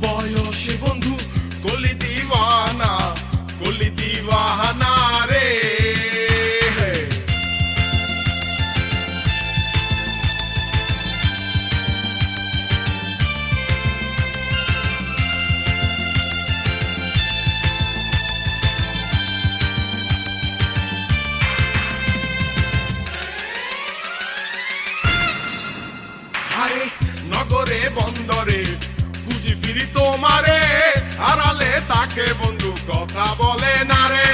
বয়সে বন্ধু কলি দিওয়ানা রে। আরে নগরে বন্দরে খুঁজি ফিরি তোমারে, আড়ালে তাকে বন্ধু কথা বলে না রে।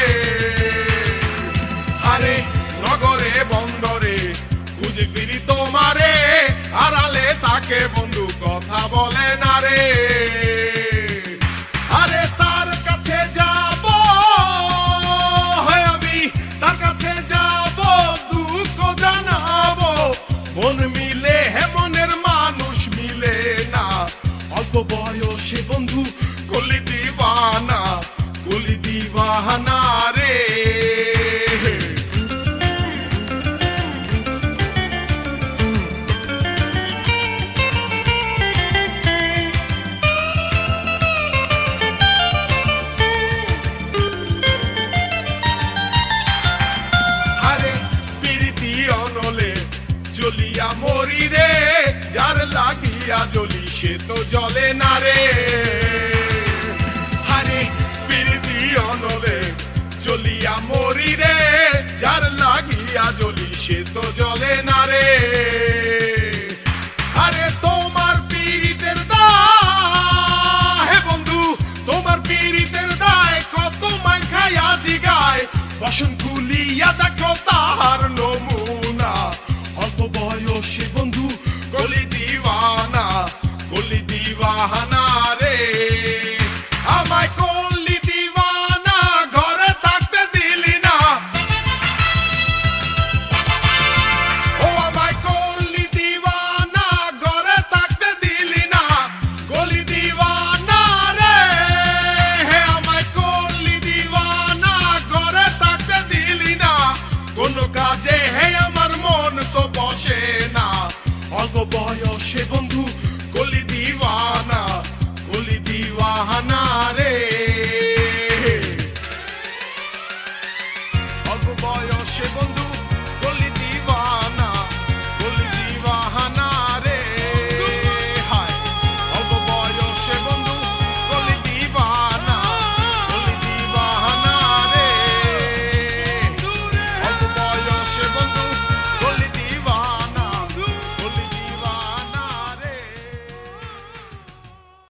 আরে নগরে বন্দরে খুঁজি ফিরি তোমারে, আড়ালে তাকে বন্ধু কথা বলে না রে। আরে তার কাছে যাব আমি, তার কাছে যাব দুঃখ জানাবো, মন মিলে মনের মানুষ মিলে না। অল্প বয়সে বন্ধু কলি দিওয়ানা রে। আরে প্রীতি অনলে জ্বলিয়া মরি রে, যার লাগিয়া জ্বলি সে তো জ্বলে না রে। আরে প্রীতি অনলে জ্বলিয়া মরি রে, যার লাগিয়া জ্বলি সে তো জ্বলে না রে।